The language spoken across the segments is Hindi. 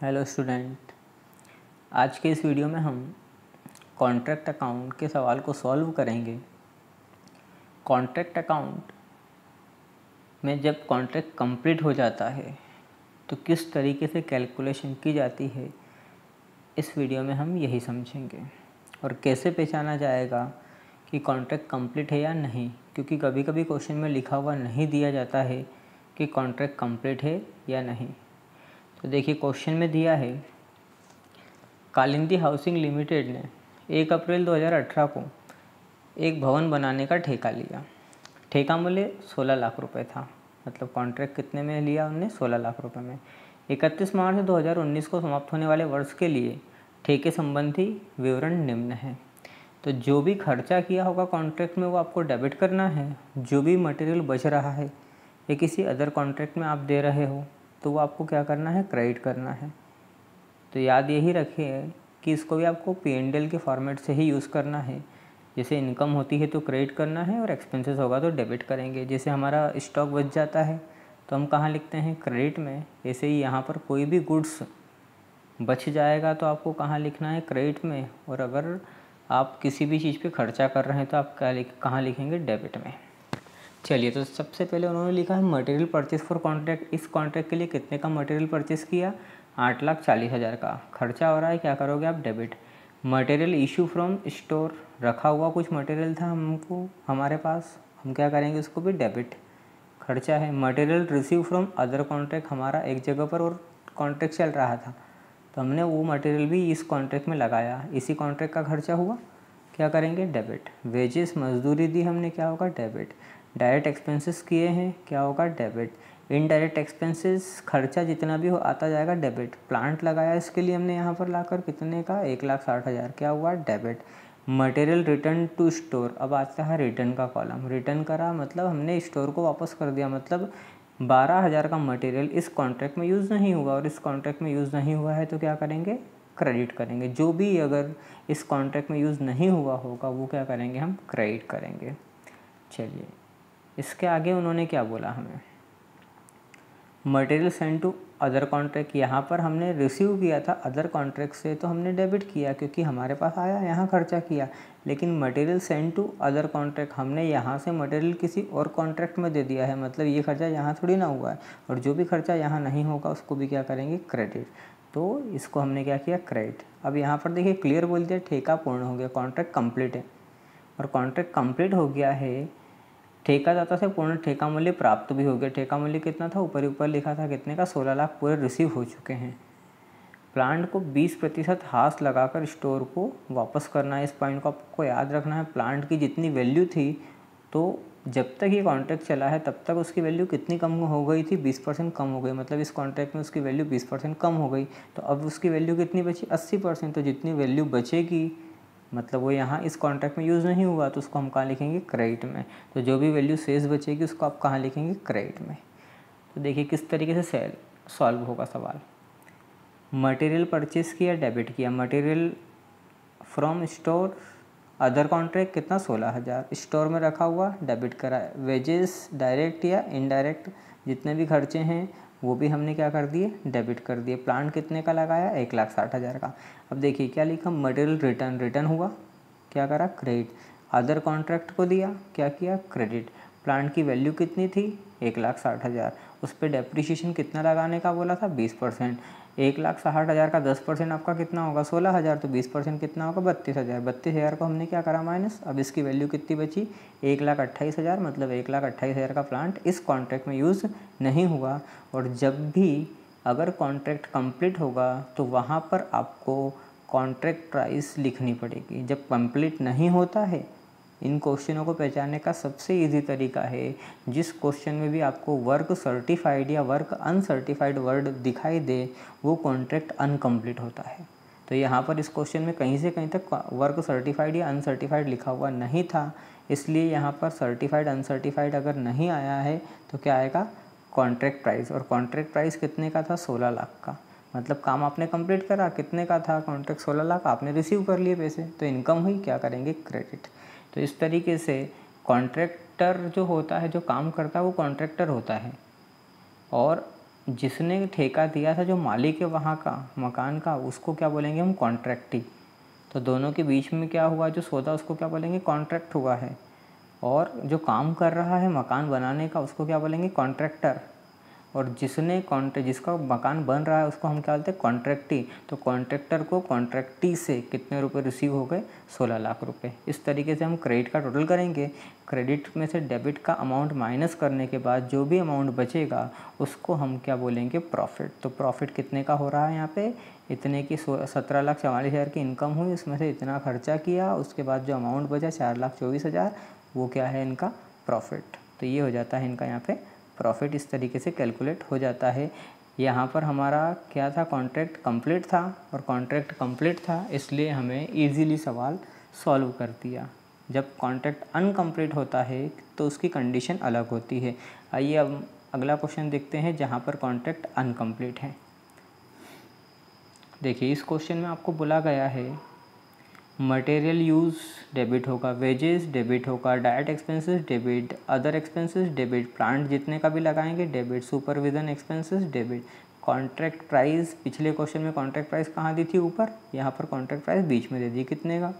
हेलो स्टूडेंट, आज के इस वीडियो में हम कॉन्ट्रैक्ट अकाउंट के सवाल को सॉल्व करेंगे। कॉन्ट्रैक्ट अकाउंट में जब कॉन्ट्रैक्ट कंप्लीट हो जाता है तो किस तरीके से कैलकुलेशन की जाती है, इस वीडियो में हम यही समझेंगे। और कैसे पहचाना जाएगा कि कॉन्ट्रैक्ट कंप्लीट है या नहीं, क्योंकि कभी कभी क्वेश्चन में लिखा हुआ नहीं दिया जाता है कि कॉन्ट्रैक्ट कंप्लीट है या नहीं। तो देखिए, क्वेश्चन में दिया है कालिंदी हाउसिंग लिमिटेड ने 1 अप्रैल 2018 को एक भवन बनाने का ठेका लिया। ठेका मूल्य 16 लाख रुपए था। मतलब कॉन्ट्रैक्ट कितने में लिया उनने? 16 लाख रुपए में। 31 मार्च 2019 को समाप्त होने वाले वर्ष के लिए ठेके संबंधी विवरण निम्न है। तो जो भी खर्चा किया होगा कॉन्ट्रैक्ट में वो आपको डेबिट करना है। जो भी मटेरियल बच रहा है या किसी अदर कॉन्ट्रैक्ट में आप दे रहे हो तो वो आपको क्या करना है? क्रेडिट करना है। तो याद यही रखिए कि इसको भी आपको P&L के फॉर्मेट से ही यूज़ करना है। जैसे इनकम होती है तो क्रेडिट करना है और एक्सपेंसेस होगा तो डेबिट करेंगे। जैसे हमारा स्टॉक बच जाता है तो हम कहाँ लिखते हैं? क्रेडिट में। ऐसे ही यहाँ पर कोई भी गुड्स बच जाएगा तो आपको कहाँ लिखना है? क्रेडिट में। और अगर आप किसी भी चीज़ पे खर्चा कर रहे हैं तो आप कहाँ लिखेंगे? डेबिट में। चलिए, तो सबसे पहले उन्होंने लिखा है मटेरियल परचेस फॉर कॉन्ट्रैक्ट। इस कॉन्ट्रैक्ट के लिए कितने का मटेरियल परचेस किया? 8,40,000 का खर्चा हो रहा है। क्या करोगे आप? Debit. Material issue from store, रखा हुआ कुछ मटेरियल था हमारे पास, हम क्या करेंगे? उसको भी डेबिट। खर्चा है। Material receive from other contract, हमारा एक जगह पर और कॉन्ट्रैक्ट चल रहा था तो हमने वो मटेरियल भी इस कॉन्ट्रैक्ट में लगाया, इसी कॉन्ट्रैक्ट का खर्चा हुआ। क्या करेंगे? डेबिट। वेजेस, मजदूरी दी हमने, क्या होगा? डेबिट। डायरेक्ट एक्सपेंसेस किए हैं, क्या होगा? डेबिट। इनडायरेक्ट एक्सपेंसेस, खर्चा जितना भी हो आता जाएगा, डेबिट। प्लांट लगाया इसके लिए हमने यहाँ पर लाकर, कितने का? 1,60,000, क्या हुआ? Debit. Material return to store, अब आता है रिटर्न का कॉलम। रिटर्न करा मतलब हमने स्टोर को वापस कर दिया। मतलब 12,000 का मटेरियल इस कॉन्ट्रैक्ट में यूज़ नहीं हुआ और इस कॉन्ट्रैक्ट में यूज़ नहीं हुआ है तो क्या करेंगे? क्रेडिट करेंगे। जो भी अगर इस कॉन्ट्रैक्ट में यूज़ नहीं हुआ होगा वो क्या करेंगे? हम क्रेडिट करेंगे। चलिए, इसके आगे उन्होंने क्या बोला हमें? Material send to other contract, यहाँ पर हमने रिसीव किया था अदर कॉन्ट्रैक्ट से तो हमने डेबिट किया क्योंकि हमारे पास आया, यहाँ खर्चा किया। लेकिन material send to other contract, हमने यहाँ से मटेरियल किसी और कॉन्ट्रैक्ट में दे दिया है, मतलब ये खर्चा यहाँ थोड़ी ना हुआ है। और जो भी खर्चा यहाँ नहीं होगा उसको भी क्या करेंगे? क्रेडिट। तो इसको हमने क्या किया? क्रेडिट। अब यहाँ पर देखिए क्लियर बोल दिया, ठेका पूर्ण हो गया, कॉन्ट्रैक्ट कंप्लीट है। और कॉन्ट्रैक्ट कंप्लीट हो गया है, ठेकादाता से पूर्ण ठेका मूल्य प्राप्त भी हो गया। ठेका मूल्य कितना था? ऊपर लिखा था कितने का? 16 लाख पूरे रिसीव हो चुके हैं। प्लांट को 20% हाथ लगाकर स्टोर को वापस करना है। इस पॉइंट को आपको याद रखना है। प्लांट की जितनी वैल्यू थी, तो जब तक ये कॉन्ट्रैक्ट चला है तब तक उसकी वैल्यू कितनी कम हो गई थी? 20% कम हो गई। मतलब इस कॉन्ट्रैक्ट में उसकी वैल्यू 20% कम हो गई। तो अब उसकी वैल्यू कितनी बची? 80%। तो जितनी वैल्यू बचेगी, मतलब वो यहाँ इस कॉन्ट्रैक्ट में यूज़ नहीं हुआ तो उसको हम कहाँ लिखेंगे? क्रेडिट में। तो जो भी वैल्यू शेष बचेगी उसको आप कहाँ लिखेंगे? क्रेडिट में। तो देखिए किस तरीके से सॉल्व होगा सवाल। मटेरियल परचेस किया, डेबिट किया। Material from store other contract कितना? 16,000 स्टोर में रखा हुआ, डेबिट करा। वेजेस डायरेक्ट या इनडायरेक्ट जितने भी खर्चे हैं वो भी हमने क्या कर दिए? डेबिट कर दिए। प्लांट कितने का लगाया? 1,60,000 का। अब देखिए क्या लिखा? मटेरियल रिटर्न हुआ, क्या करा? क्रेडिट। अदर कॉन्ट्रैक्ट को दिया, क्या किया? क्रेडिट। प्लांट की वैल्यू कितनी थी? 1,60,000। उस पर डेप्रिसिएशन कितना लगाने का बोला था? 20%। 1,60,000 का 10% आपका कितना होगा? 16,000। तो 20% कितना होगा? 32,000। 32,000 को हमने क्या करा? माइनस। अब इसकी वैल्यू कितनी बची? 1,28,000। मतलब 1,28,000 का प्लांट इस कॉन्ट्रैक्ट में यूज़ नहीं हुआ। और जब भी अगर कॉन्ट्रैक्ट कंप्लीट होगा तो वहाँ पर आपको कॉन्ट्रैक्ट प्राइस लिखनी पड़ेगी। जब कंप्लीट नहीं होता है, इन क्वेश्चनों को पहचानने का सबसे इजी तरीका है, जिस क्वेश्चन में भी आपको वर्क सर्टिफाइड या वर्क अनसर्टिफाइड वर्ड दिखाई दे वो कॉन्ट्रैक्ट अनकम्प्लीट होता है। तो यहाँ पर इस क्वेश्चन में कहीं से कहीं तक वर्क सर्टिफाइड या अनसर्टिफाइड लिखा हुआ नहीं था, इसलिए यहाँ पर सर्टिफाइड अनसर्टिफाइड अगर नहीं आया है तो क्या आएगा? Contract price. और कॉन्ट्रैक्ट प्राइस कितने का था? 16 लाख का। मतलब काम आपने कंप्लीट करा, कितने का था कॉन्ट्रैक्ट? 16 लाख। आपने रिसीव कर लिए पैसे तो इनकम हुई, क्या करेंगे? क्रेडिट। तो इस तरीके से कॉन्ट्रैक्टर जो होता है, जो काम करता है वो कॉन्ट्रैक्टर होता है, और जिसने ठेका दिया था, जो मालिक है वहाँ का मकान का, उसको क्या बोलेंगे हम? कॉन्ट्रैक्टी। तो दोनों के बीच में क्या हुआ, जो सौदा, उसको क्या बोलेंगे? कॉन्ट्रैक्ट हुआ है। और जो काम कर रहा है मकान बनाने का, उसको क्या बोलेंगे? कॉन्ट्रैक्टर। और जिसका मकान बन रहा है उसको हम क्या बोलते हैं? कॉन्ट्रैक्टी। तो कॉन्ट्रैक्टर को कॉन्ट्रैक्टी से कितने रुपए रिसीव हो गए? 16 लाख रुपए। इस तरीके से हम क्रेडिट का टोटल करेंगे। क्रेडिट में से डेबिट का अमाउंट माइनस करने के बाद जो भी अमाउंट बचेगा उसको हम क्या बोलेंगे? प्रॉफिट। तो प्रॉफिट कितने का हो रहा है यहाँ पे? इतने की 17,44,000 की इनकम हुई, उसमें से इतना खर्चा किया, उसके बाद जो अमाउंट बचा 4,24,000, वो क्या है? इनका प्रॉफिट। तो ये हो जाता है इनका यहाँ पे प्रॉफिट। इस तरीके से कैलकुलेट हो जाता है। यहाँ पर हमारा क्या था? कॉन्ट्रैक्ट कंप्लीट था, और कॉन्ट्रैक्ट कंप्लीट था इसलिए हमें इजीली सवाल सॉल्व कर दिया। जब कॉन्ट्रैक्ट अनकम्प्लीट होता है तो उसकी कंडीशन अलग होती है। आइए अब अगला क्वेश्चन देखते हैं जहाँ पर कॉन्ट्रैक्ट अनकम्प्लीट है। देखिए, इस क्वेश्चन में आपको बोला गया है मटेरियल यूज़ डेबिट होगा, वेजेस डेबिट होगा, direct expenses debit, other expenses debit, plant जितने का भी लगाएंगे debit, supervision expenses debit, contract price. पिछले क्वेश्चन में कॉन्ट्रैक्ट प्राइस कहाँ दी थी? ऊपर। यहाँ पर कॉन्ट्रैक्ट प्राइस बीच में दे दी, कितने का?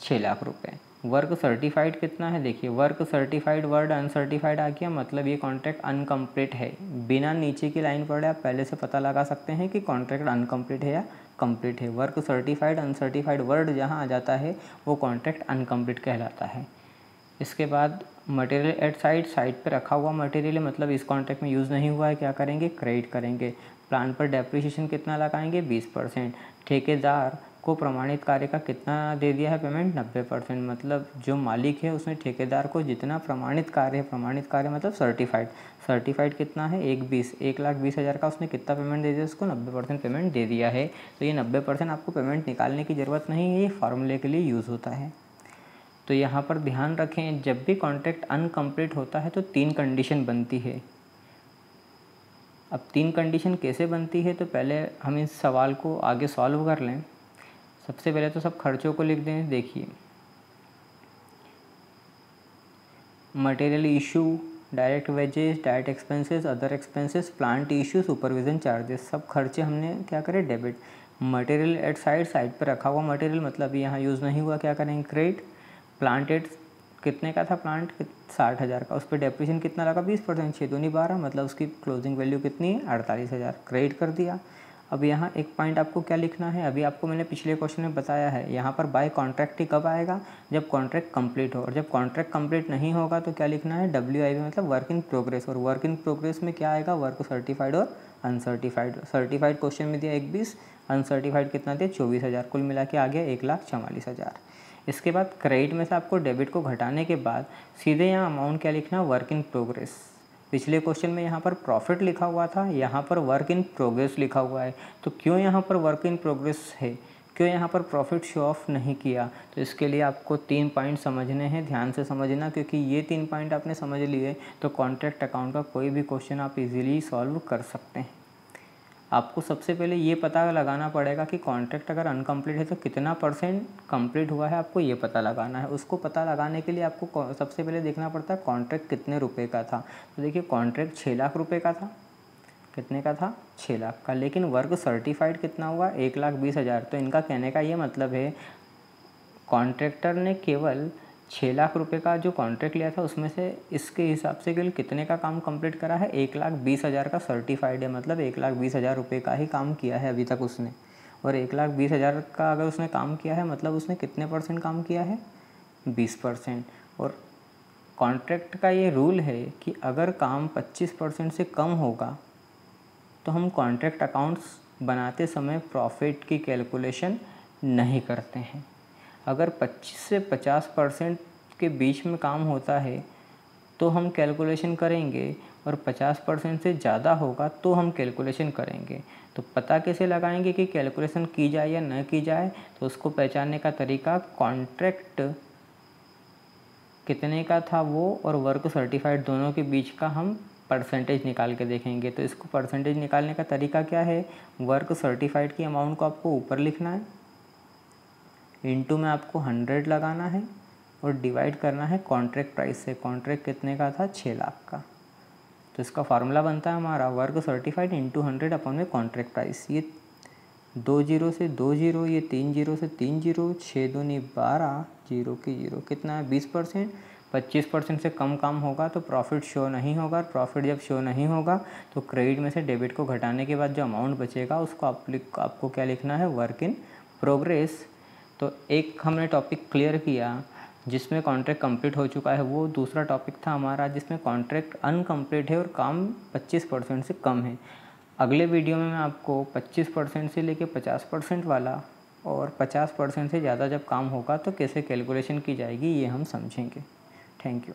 6 लाख रुपए। वर्क सर्टिफाइड कितना है? देखिए, वर्क सर्टिफाइड वर्ड अनसर्टिफाइड आ गया, मतलब ये कॉन्ट्रैक्ट अनकम्प्लीट है। बिना नीचे की लाइन पढ़े आप पहले से पता लगा सकते हैं कि कॉन्ट्रैक्ट अनकम्प्लीट है या कंप्लीट है। वर्क सर्टिफाइड अनसर्टिफाइड वर्ड जहाँ आ जाता है वो कॉन्ट्रैक्ट अनकम्प्लीट कहलाता है। इसके बाद मटेरियल एट साइट, साइट पर रखा हुआ मटेरियल है, मतलब इस कॉन्ट्रैक्ट में यूज़ नहीं हुआ है, क्या करेंगे? क्रेडिट करेंगे। प्लान पर डेप्रिसिएशन कितना लगाएंगे? 20%। ठेकेदार को प्रमाणित कार्य का कितना दे दिया है पेमेंट? 90%। मतलब जो मालिक है उसने ठेकेदार को जितना प्रमाणित कार्य है, प्रमाणित कार्य मतलब सर्टिफाइड कितना है? 1,20,000 का उसने कितना पेमेंट दे दिया? उसको 90% पेमेंट दे दिया है। तो ये 90% आपको पेमेंट निकालने की ज़रूरत नहीं है, ये फार्मूले के लिए यूज़ होता है। तो यहाँ पर ध्यान रखें, जब भी कॉन्ट्रैक्ट अनकम्प्लीट होता है तो 3 कंडीशन बनती है। अब 3 कंडीशन कैसे बनती है, तो पहले हम इस सवाल को आगे सॉल्व कर लें। सबसे पहले तो सब खर्चों को लिख दें। देखिए, material issue, direct wages, direct expenses, other expenses, plant issue, supervision charges, सब खर्चे हमने क्या करें? डेबिट। मटेरियल एट साइट पर रखा हुआ मटेरियल, मतलब यहाँ यूज़ नहीं हुआ, क्या करेंगे? क्रेडिट। प्लांट एट कितने का था? प्लांट 60,000 का, उस पर डेप्रिसिएशन कितना लगा? 20%। 6 दूनी 12, मतलब उसकी क्लोजिंग वैल्यू कितनी है? 48,000। क्रेडिट कर दिया। अब यहाँ एक पॉइंट आपको क्या लिखना है, अभी आपको मैंने पिछले क्वेश्चन में बताया है, यहाँ पर बाय कॉन्ट्रैक्ट ही कब आएगा? जब कॉन्ट्रैक्ट कंप्लीट हो। और जब कॉन्ट्रैक्ट कंप्लीट नहीं होगा तो क्या लिखना है? WIP, मतलब वर्क इन प्रोग्रेस। और वर्क इन प्रोग्रेस में क्या आएगा? वर्क सर्टिफाइड और अनसर्टिफाइड। सर्टिफाइड क्वेश्चन में दिया 21, अनसर्टिफाइड कितना दिया? 24,000। कुल मिला के आ गया 1,44,000। इसके बाद क्रेडिट में से आपको डेबिट को घटाने के बाद सीधे यहाँ अमाउंट क्या लिखना? Work in progress. पिछले क्वेश्चन में यहाँ पर प्रॉफिट लिखा हुआ था, यहाँ पर वर्क इन प्रोग्रेस लिखा हुआ है। तो क्यों यहाँ पर वर्क इन प्रोग्रेस है, क्यों यहाँ पर प्रॉफिट शो ऑफ नहीं किया? तो इसके लिए आपको 3 पॉइंट समझने हैं, ध्यान से समझना, क्योंकि ये 3 पॉइंट आपने समझ लिए तो कॉन्ट्रैक्ट अकाउंट का कोई भी क्वेश्चन आप इजीली सॉल्व कर सकते हैं। आपको सबसे पहले ये पता लगाना पड़ेगा कि कॉन्ट्रैक्ट अगर अनकम्प्लीट है तो कितना परसेंट कंप्लीट हुआ है, आपको ये पता लगाना है। उसको पता लगाने के लिए आपको सबसे पहले देखना पड़ता है कॉन्ट्रैक्ट कितने रुपए का था। तो देखिए, कॉन्ट्रैक्ट 6 लाख रुपए का था। कितने का था? 6 लाख का। लेकिन वर्क सर्टिफाइड कितना हुआ? 1,20,000। तो इनका कहने का ये मतलब है कॉन्ट्रैक्टर ने केवल 6 लाख रुपए का जो कॉन्ट्रैक्ट लिया था उसमें से इसके हिसाब से केवल कितने का काम कंप्लीट करा है? 1,20,000 का सर्टिफाइड है, मतलब 1,20,000 रुपये का ही काम किया है अभी तक उसने। और 1,20,000 का अगर उसने काम किया है मतलब उसने कितने परसेंट काम किया है? 20%। और कॉन्ट्रैक्ट का ये रूल है कि अगर काम 25% से कम होगा तो हम कॉन्ट्रैक्ट अकाउंट्स बनाते समय प्रॉफिट की कैलकुलेशन नहीं करते हैं। अगर 25 से 50% के बीच में काम होता है तो हम कैलकुलेशन करेंगे, और 50% से ज़्यादा होगा तो हम कैलकुलेशन करेंगे। तो पता कैसे लगाएंगे कि कैलकुलेशन की जाए या न की जाए? तो उसको पहचानने का तरीका, कॉन्ट्रैक्ट कितने का था वो और वर्क सर्टिफाइड दोनों के बीच का हम परसेंटेज निकाल के देखेंगे। तो इसको परसेंटेज निकालने का तरीका क्या है? वर्क सर्टिफाइड की अमाउंट को आपको ऊपर लिखना है, इनटू में आपको 100 लगाना है और डिवाइड करना है कॉन्ट्रैक्ट प्राइस से। कॉन्ट्रैक्ट कितने का था? 6 लाख का। तो इसका फार्मूला बनता है हमारा वर्क सर्टिफाइड इंटू 100 अपॉन में कॉन्ट्रैक्ट प्राइस। ये 2 जीरो से 2 जीरो, ये 3 जीरो से 3 जीरो, 6 दूनी 12, जीरो की जीरो कितना है 20%। 25% से कम काम होगा तो प्रॉफिट शो नहीं होगा। प्रॉफिट जब शो नहीं होगा तो क्रेडिट में से डेबिट को घटाने के बाद जो अमाउंट बचेगा उसको आपको क्या लिखना है, वर्क इन प्रोग्रेस। तो एक हमने टॉपिक क्लियर किया जिसमें कॉन्ट्रैक्ट कंप्लीट हो चुका है। वो दूसरा टॉपिक था हमारा जिसमें कॉन्ट्रैक्ट अनकम्प्लीट है और काम 25% से कम है। अगले वीडियो में मैं आपको 25% से लेके 50% वाला और 50% से ज़्यादा जब काम होगा तो कैसे कैलकुलेशन की जाएगी ये हम समझेंगे। Thank you.